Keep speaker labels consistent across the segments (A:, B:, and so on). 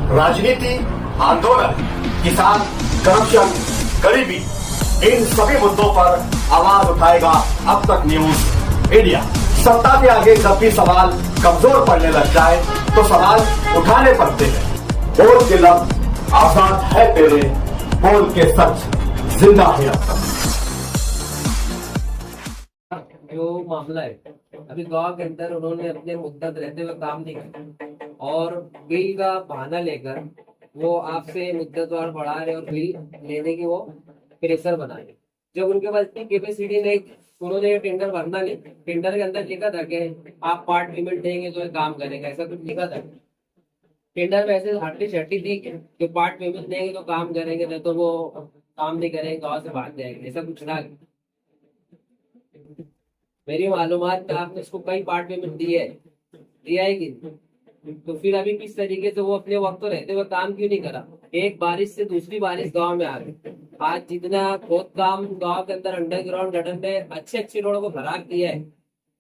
A: राजनीति, आंदोलन, किसान, करप्शन, गरीबी, इन सभी मुद्दों पर आवाज उठाएगा अब तक न्यूज इंडिया। सत्ता के आगे जब भी सवाल कमजोर पड़ने लग जाए तो सवाल उठाने पड़ते हैं। बोल के लफ्ज आजाद है तेरे, बोल के सच जिंदा है अब तक।
B: जो मामला है अभी गांव के अंदर उन्होंने अपने मुद्दत रहते हुए काम नहीं किया और बिल का बहाना लेकर वो आपसे मुद्दतवार बढ़ा रहे और बिल लेने की वो प्रेशर बना रहे। जब उनके पास इतनी कैपेसिटी नहीं, उन्होंने ये टेंडर भरना नहीं। टेंडर के अंदर लिखा था कि आप पार्ट पेमेंट देंगे तो ये काम करेगा, ऐसा कुछ लिखा था। टेंडर में ऐसे हट्टी शट्टी थी कि पार्ट पेमेंट देंगे तो काम करेंगे, नहीं तो वो काम नहीं करेंगे, गाँव से भाग जाएंगे, ऐसा कुछ था। मेरी मालूमात में आपने उसको कई पार्ट पेमेंट दिया है कि तो फिर अभी किस तरीके से वो अपने वक्त तो रहते हुए काम क्यों नहीं करा? एक बारिश से दूसरी बारिश गांव में आ गई। आज जितना खोद काम गांव के अंदर अंडरग्राउंड गटर में अच्छी रोड को खराब किया है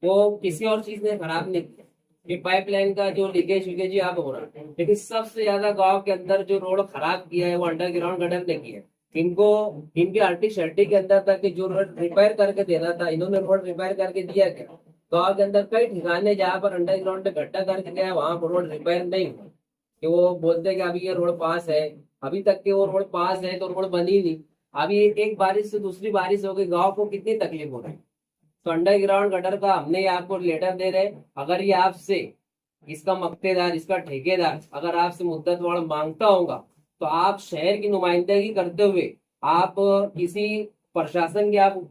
B: वो किसी और चीज ने खराब नहीं किया। ये पाइपलाइन का जो लीकेज विकेज यहाँ पे हो रहा है, लेकिन सबसे ज्यादा गाँव के अंदर जो रोड खराब किया है वो अंडरग्राउंड गटर ने किया है। इनको इनकी आर्टी शर्टी के अंदर तक जो रोड रिपेयर करके देना था, इन्होंने रोड रिपेयर करके दिया क्या? गाँव के अंदर कई ठिकाने जहाँ पर अंडरग्राउंड में गड्ढा करके गया वहां पर रोड रिपेयर नहीं हुआ कि वो बोलते कि अभी ये रोड पास है, अभी तक के वो रोड पास है तो रोड बनी नहीं। अभी एक बारिश से दूसरी बारिश हो गई, गाँव को कितनी तकलीफ हो रही। तो अंडरग्राउंड गटर का हमने आपको लेटर दे रहे, अगर ये आपसे इसका मक्तेदार, इसका ठेकेदार अगर आपसे मुद्दत वाला मांगता होगा तो आप शहर की नुमाइंदगी करते हुए आप किसी प्रशासन के आप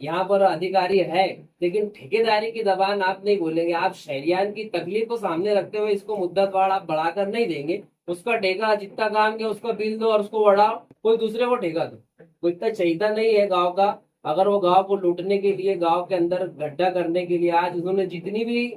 B: यहाँ पर अधिकारी है, लेकिन ठेकेदारी की जबान आप नहीं बोलेंगे। आप शहरियान की तकलीफ को सामने रखते हुए इसको मुद्दत वाला आप बढ़ाकर नहीं देंगे। उसका ठेका जितना काम किया उसका बिल दो और उसको बढ़ाओ, कोई दूसरे को ठेका दो। कोई इतना चाहिए नहीं है गाँव का। अगर वो गांव को लूटने के लिए, गांव के अंदर गड्ढा करने के लिए आज उन्होंने जितनी भी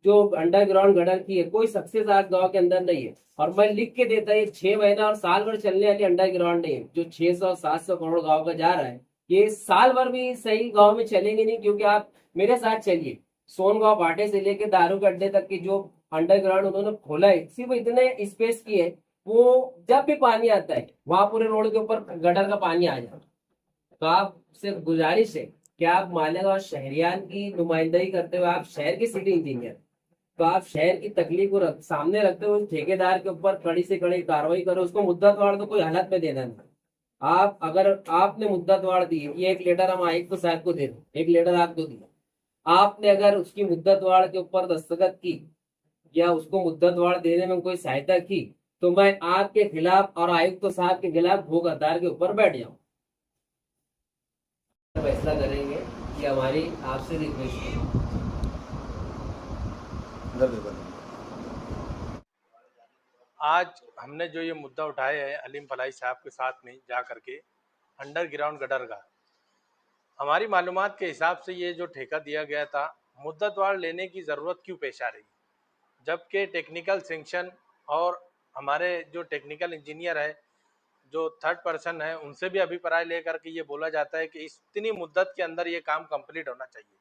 B: जो अंडरग्राउंड गटर की है, कोई सक्सेस आज गांव के अंदर नहीं है। और मैं लिख के देता है 6 महीना और साल भर चलने वाली अंडरग्राउंड नहीं है। जो 600-700 करोड़ गांव का जा रहा है ये साल भर भी सही गांव में चलेंगे नहीं, क्योंकि आप मेरे साथ चलिए। सोनगांव भाटे से लेके दारू गड्ढे तक की जो अंडरग्राउंड उन्होंने खोला है, सिर्फ इतने स्पेस की है। वो जब भी पानी आता है वहां पूरे रोड के ऊपर गटर का पानी आ जाता है। तो आपसे गुजारिश है कि आप मालेगांव शहरियान की नुमाइंदगी करते हुए आप शहर के सिटी इंजीनियर, तो आप शहर की तकलीफ को सामने रखते हुए ठेकेदार के ऊपर कड़ी से कड़ी कार्रवाई करो। उसको मुद्दतवाड़ तो कोई हालत में देना नहीं। आप अगर आपने मुद्दतवाड़ दी, ये एक लेटर हम आयुक्त साहब को दे दो, एक लेटर आपको दिया, आपने अगर उसकी मुद्दतवाड़ के ऊपर दस्तखत की या उसको मुद्दतवाड़ देने में कोई सहायता की तो मैं आपके खिलाफ और आयुक्त साहब के खिलाफ भूख हड़ताल के ऊपर बैठ जाऊं। फैसला करेंगे कि हमारी आपसे रिक्वेस्ट है।
C: आज हमने जो ये मुद्दा उठाया है अलीम फलाई साहब के साथ में जा करके अंडरग्राउंड गटर का, हमारी मालूमात के हिसाब से ये जो ठेका दिया गया था मुद्दतवार लेने की ज़रूरत क्यों पेश आ रही, जबकि टेक्निकल सेंक्शन और हमारे जो टेक्निकल इंजीनियर है, जो थर्ड पर्सन है, उनसे भी अभिप्राय लेकर के ये बोला जाता है कि इतनी मुद्दत के अंदर ये काम कंप्लीट होना चाहिए।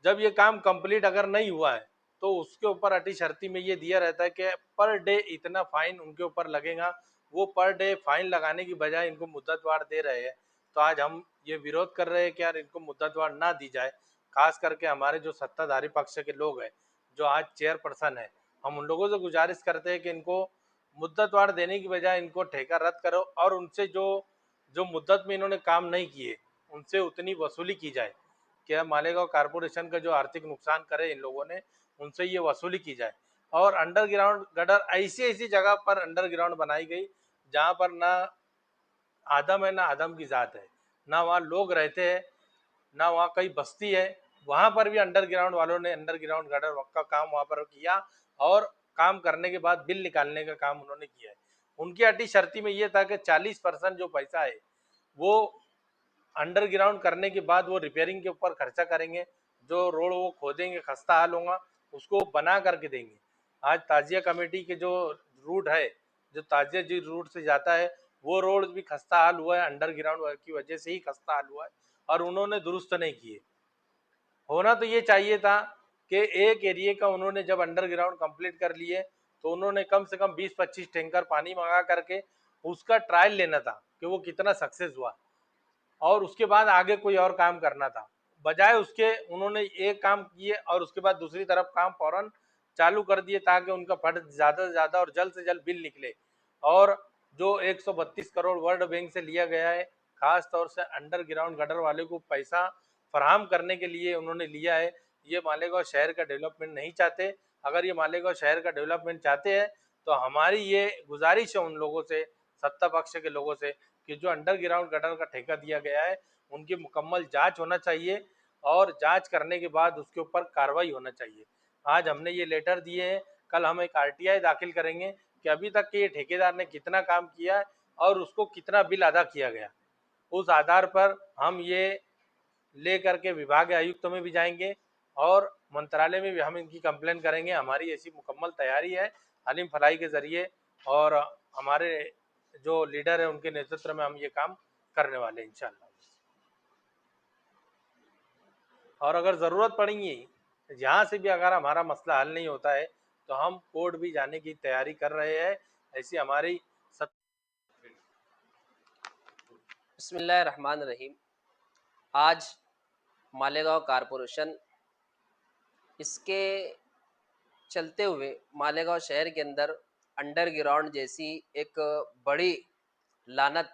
C: जब ये काम कंप्लीट अगर नहीं हुआ है तो उसके ऊपर अटी शर्ती में ये दिया रहता है कि पर डे इतना फाइन उनके ऊपर लगेगा। वो पर डे फाइन लगाने की बजाय इनको मुद्दतवार दे रहे हैं। तो आज हम ये विरोध कर रहे हैं कि यार इनको मुद्दतवार ना दी जाए। खास करके हमारे जो सत्ताधारी पक्ष के लोग हैं, जो आज चेयरपर्सन है, हम उन लोगों से गुजारिश करते हैं कि इनको मुद्दतवार देने की बजाय इनको ठेका रद्द करो और उनसे जो जो मुद्दत में इन्होंने काम नहीं किए उनसे उतनी वसूली की जाए। क्या मालेगांव कारपोरेशन का जो आर्थिक नुकसान करे इन लोगों ने, उनसे ये वसूली की जाए। और अंडरग्राउंड गटर ऐसी ऐसी जगह पर अंडरग्राउंड बनाई गई जहाँ पर ना आदम है ना आदम की ज़ात है, ना वहाँ लोग रहते हैं, ना वहाँ कई बस्ती है। वहाँ पर भी अंडरग्राउंड वालों ने अंडरग्राउंड गटर का काम वहाँ पर किया और काम करने के बाद बिल निकालने का काम उन्होंने किया है। उनकी अटी शर्ती में ये था कि 40% जो पैसा है वो अंडरग्राउंड करने के बाद वो रिपेयरिंग के ऊपर खर्चा करेंगे। जो रोड वो खोदेंगे, खस्ता हाल होगा, उसको बना करके देंगे। आज ताजिया कमेटी के जो रूट है, जो ताजिया जी रूट से जाता है, वो रोड भी खस्ता हाल हुआ है, अंडरग्राउंड की वजह से ही खस्ता हाल हुआ है और उन्होंने दुरुस्त नहीं किए। होना तो ये चाहिए था कि एक एरिए का उन्होंने जब अंडरग्राउंड कंप्लीट कर लिए तो उन्होंने कम से कम 20-25 टैंकर पानी मंगा करके उसका ट्रायल लेना था कि वो कितना सक्सेस हुआ, और उसके बाद आगे कोई और काम करना था। बजाय उसके उन्होंने एक काम किए और उसके बाद दूसरी तरफ काम फौरन चालू कर दिए ताकि उनका फंड ज़्यादा से ज़्यादा और जल्द से जल्द बिल निकले। और जो 132 करोड़ वर्ल्ड बैंक से लिया गया है, खास तौर से अंडरग्राउंड गटर वाले को पैसा फराहम करने के लिए उन्होंने लिया है। ये मालेगांव शहर का डेवलपमेंट नहीं चाहते। अगर ये मालेगांव शहर का डेवलपमेंट चाहते हैं तो हमारी ये गुजारिश है उन लोगों से, सत्ता पक्ष के लोगों से, कि जो अंडरग्राउंड गटर का ठेका दिया गया है उनकी मुकम्मल जांच होना चाहिए और जांच करने के बाद उसके ऊपर कार्रवाई होना चाहिए। आज हमने ये लेटर दिए हैं, कल हम एक आरटीआई दाखिल करेंगे कि अभी तक के ये ठेकेदार ने कितना काम किया है और उसको कितना बिल अदा किया गया। उस आधार पर हम ये ले करके विभाग आयुक्त में भी जाएंगे और मंत्रालय में भी हम इनकी कंप्लेन करेंगे। हमारी ऐसी मुकम्मल तैयारी है हलीम फलाई के ज़रिए, और हमारे जो लीडर है उनके नेतृत्व में हम ये काम करने वाले हैं इंशाल्लाह। और अगर ज़रूरत पड़ेगी, जहाँ से भी अगर हमारा मसला हल नहीं होता है तो हम कोर्ट भी जाने की तैयारी कर रहे हैं। ऐसी हमारी
B: बिस्मिल्लाहिर्रहमानिर्रहीम। आज मालेगांव कारपोरेशन इसके चलते हुए मालेगांव शहर के अंदर अंडरग्राउंड जैसी एक बड़ी लानत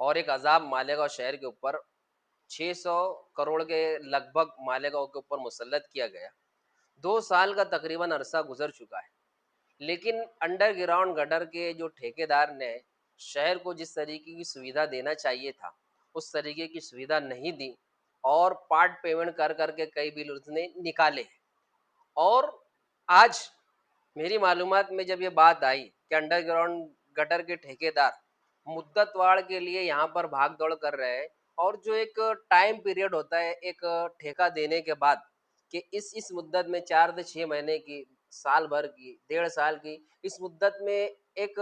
B: और एक अजाब मालेगांव शहर के ऊपर 600 करोड़ के लगभग मालेगांव के ऊपर मुसल्लत किया गया। 2 साल का तकरीबन अरसा गुजर चुका है, लेकिन अंडरग्राउंड गटर के जो ठेकेदार ने शहर को जिस तरीके की सुविधा देना चाहिए था उस तरीके की सुविधा नहीं दी और पार्ट पेमेंट कर करके कई बिल उसने निकाले। और आज मेरी मालूमात में जब ये बात आई कि अंडरग्राउंड गटर के ठेकेदार मुद्दतवाड़ के लिए यहाँ पर भाग दौड़ कर रहे हैं, और जो एक टाइम पीरियड होता है एक ठेका देने के बाद कि इस मुद्दत में 4 से 6 महीने की, साल भर की, 1.5 साल की, इस मुद्दत में एक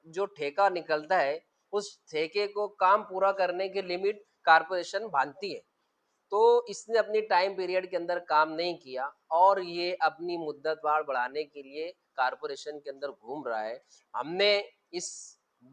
B: जो ठेका निकलता है उस ठेके को काम पूरा करने की लिमिट कारपोरेशन बांधती है। तो इसने अपनी टाइम पीरियड के अंदर काम नहीं किया और ये अपनी मुद्दत बढ़ाने के लिए कारपोरेशन के अंदर घूम रहा है। हमने इस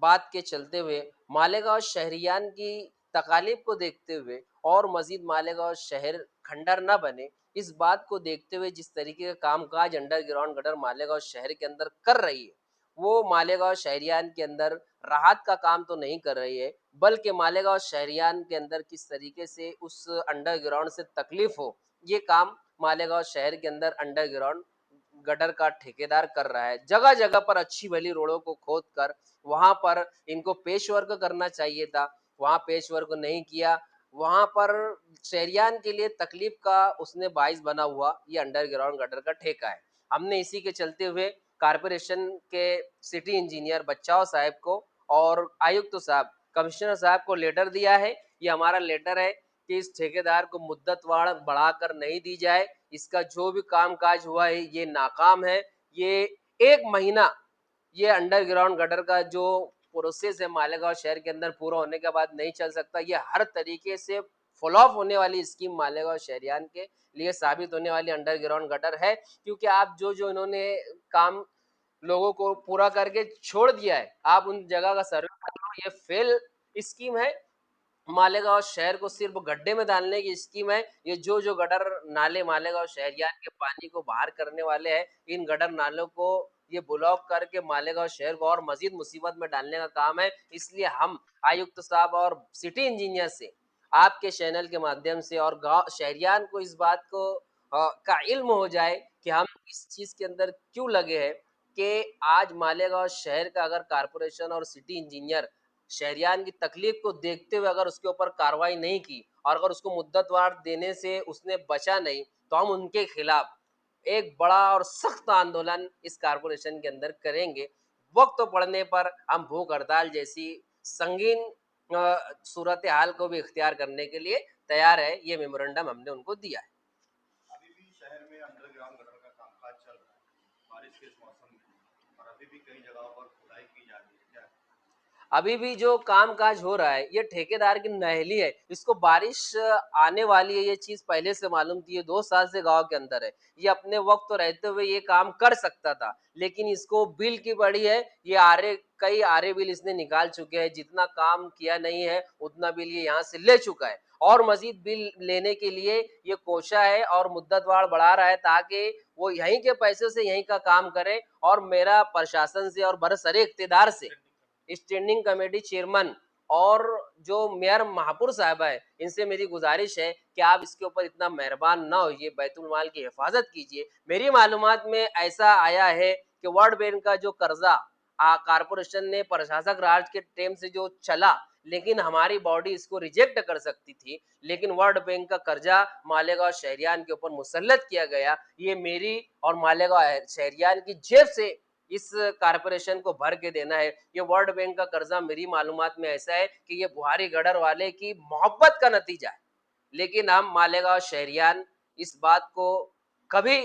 B: बात के चलते हुए मालेगांव शहरियान की तकालीफ को देखते हुए और मजीद मालेगांव शहर खंडर न बने, इस बात को देखते हुए जिस तरीके का कामकाज अंडरग्राउंड गटर मालेगांव शहर के अंदर कर रही है, वो मालेगांव शहरियान के अंदर राहत का काम तो नहीं कर रही है, बल्कि मालेगांव शहरियान के अंदर किस तरीके से उस अंडरग्राउंड से तकलीफ हो, ये काम मालेगांव शहर के अंदर अंडरग्राउंड गटर का ठेकेदार कर रहा है। जगह जगह पर अच्छी भली रोडों को खोद कर वहां पर इनको पेश वर्क करना चाहिए था, वहां पेश वर्क नहीं किया। वहां पर शहरियान के लिए तकलीफ का उसने बाइस बना हुआ ये अंडरग्राउंड गटर का ठेका है। हमने इसी के चलते हुए कारपोरेशन के सिटी इंजीनियर बच्चाओ साहब को और आयुक्त साहब, कमिश्नर साहब को लेटर दिया है। ये हमारा लेटर है कि इस ठेकेदार को मुद्दत बढ़ाकर नहीं दी जाए। इसका जो भी कामकाज हुआ है ये नाकाम है। ये 1 महीना ये अंडरग्राउंड गटर का जो प्रोसेस है मालेगांव शहर के अंदर पूरा होने के बाद नहीं चल सकता। ये हर तरीके से फ्लॉप होने वाली स्कीम मालेगांव शहरियान के लिए साबित होने वाली अंडरग्राउंड गटर है, क्योंकि आप जो इन्होंने काम लोगों को पूरा करके छोड़ दिया है, आप उन जगह का सर्वे कर लो, ये फेल स्कीम है। मालेगांव शहर को सिर्फ गड्ढे में डालने की स्कीम है। ये जो गटर नाले मालेगांव शहरियान के पानी को बाहर करने वाले हैं, इन गटर नालों को ये ब्लॉक करके मालेगांव शहर को और मजीद मुसीबत में डालने का काम है। इसलिए हम आयुक्त साहब और सिटी इंजीनियर से आपके चैनल के माध्यम से और गांव शहरियान को इस बात को का इल्म हो जाए कि हम इस चीज के अंदर क्यों लगे हैं कि आज मालेगांव शहर का अगर कारपोरेशन और सिटी इंजीनियर शहरियान की तकलीफ को देखते हुए अगर उसके ऊपर कार्रवाई नहीं की और अगर उसको मुद्दतवार देने से उसने बचा नहीं, तो हम उनके खिलाफ एक बड़ा और सख्त आंदोलन इस कारपोरेशन के अंदर करेंगे। वक्त पड़ने पर हम भूख हड़ताल जैसी संगीन सूरत हाल को भी इख्तियार करने के लिए तैयार है। ये मेमोरेंडम हमने उनको दिया है।
A: अभी भी शहर में अंडरग्राउंड गटर का कामकाज चल रहा है बारिश के इस मौसम में, और अभी भी कई जगहों पर खुदाई की जा रही है क्या?
B: अभी भी जो काम काज हो रहा है ये ठेकेदार की नाअहली है। इसको बारिश आने वाली है ये चीज पहले से मालूम थी। ये 2 साल से गांव के अंदर है। ये अपने वक्त तो रहते हुए ये काम कर सकता था, लेकिन इसको बिल की पड़ी है। ये कई आरे बिल इसने निकाल चुके हैं। जितना काम किया नहीं है उतना बिल ये यहाँ से ले चुका है और मजीद बिल लेने के लिए ये कोशा है और मुद्दतवार बढ़ा रहा है ताकि वो यहीं के पैसे से यहीं का काम करे। और मेरा प्रशासन से और बरसरे इख्तिदार से स्टैंडिंग कमेटी चेयरमैन और जो मेयर महापुर साहबा है इनसे मेरी गुजारिश है कि आप इसके ऊपर इतना मेहरबान ना होइए, बैतुल माल की हिफाजत कीजिए। मेरी मालूमात में ऐसा आया है कि वर्ल्ड बैंक का जो कर्जा कारपोरेशन ने प्रशासक राज के टाइम से जो चला, लेकिन हमारी बॉडी इसको रिजेक्ट कर सकती थी, लेकिन वर्ल्ड बैंक का कर्जा मालेगांव शहरियान के ऊपर मुसल्लत किया गया। ये मेरी और मालेगांव शहरियान की जेब से इस कारपोरेशन को भर के देना है। ये वर्ल्ड बैंक का कर्जा मेरी मालूमात में ऐसा है कि ये बुहारी गढ़र वाले की मोहब्बत का नतीजा है, लेकिन हम मालेगांव शहरियान इस बात को कभी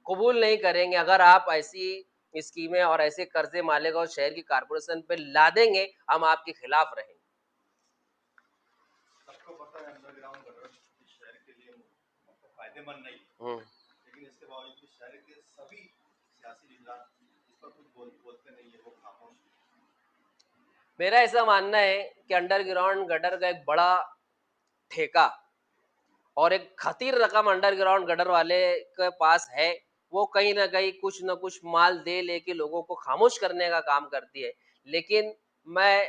B: कबूल नहीं करेंगे। अगर आप ऐसी स्कीमें और ऐसे कर्जे मालेगांव शहर की कारपोरेशन पे ला देंगे, हम आपके खिलाफ रहेंगे।
A: सबको पता है अंडरग्राउंड गटर इस शहर के लिए फायदेमंद नहीं है, लेकिन इसके बावजूद भी शहर के सभी सियासी लीडर इस पर कुछ बोलते नहीं है, वो खामोश हैं।
B: मेरा ऐसा मानना है कि अंडरग्राउंड गटर का एक बड़ा ठेका और एक खतीर रकम अंडरग्राउंड गटर वाले के पास है। वो कहीं ना कहीं कुछ ना कुछ माल दे लेके लोगों को खामोश करने का काम करती है। लेकिन मैं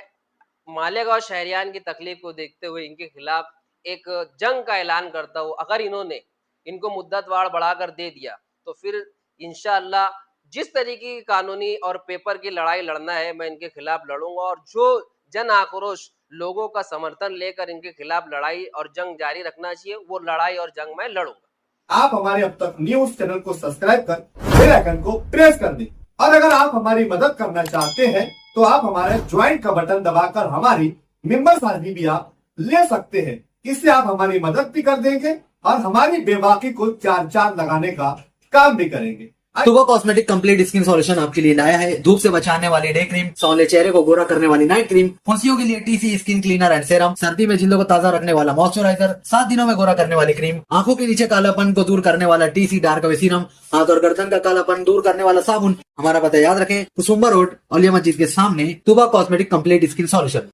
B: मालेगांव शहरियान की तकलीफ को देखते हुए इनके खिलाफ एक जंग का ऐलान करता हूँ। अगर इन्होंने इनको मुद्दतवार बढ़ाकर दे दिया तो फिर इंशाअल्लाह जिस तरीके की कानूनी और पेपर की लड़ाई लड़ना है मैं इनके खिलाफ लड़ूंगा, और जो जन आक्रोश लोगों का समर्थन लेकर इनके खिलाफ लड़ाई और जंग जारी रखना चाहिए, वो लड़ाई और जंग मैं लड़ूंगा।
A: आप हमारे अब तक न्यूज चैनल को सब्सक्राइब कर बेल आइकन को प्रेस कर दें, और अगर आप हमारी मदद करना चाहते हैं तो आप हमारे ज्वाइन का बटन दबाकर हमारी मेंबर साझी भी आप ले सकते हैं। इससे आप हमारी मदद भी कर देंगे और हमारी बेबाकी को चार लगाने का काम भी करेंगे।
D: तुबा कॉस्मेटिक कंप्लीट स्किन सॉल्यूशन आपके लिए लाया है। धूप से बचाने वाली डे क्रीम, सौंले चेहरे को गोरा करने वाली नाइट क्रीम, फुंसियों के लिए TC skin cleaner and serum, सर्दी में जिल्दों को ताजा रखने वाला मॉइस्चराइजर, 7 दिनों में गोरा करने वाली क्रीम, आंखों के नीचे कालापन को दूर करने वाला टीसी डार्क वे सीरम, हाथ और गर्दन का कालापन दूर करने वाला साबुन। हमारा पता याद रखें, कुसुम्बा रोड, औलिया मस्जिद के सामने, तुबा कॉस्मेटिक कंप्लीट स्किन सॉल्यूशन।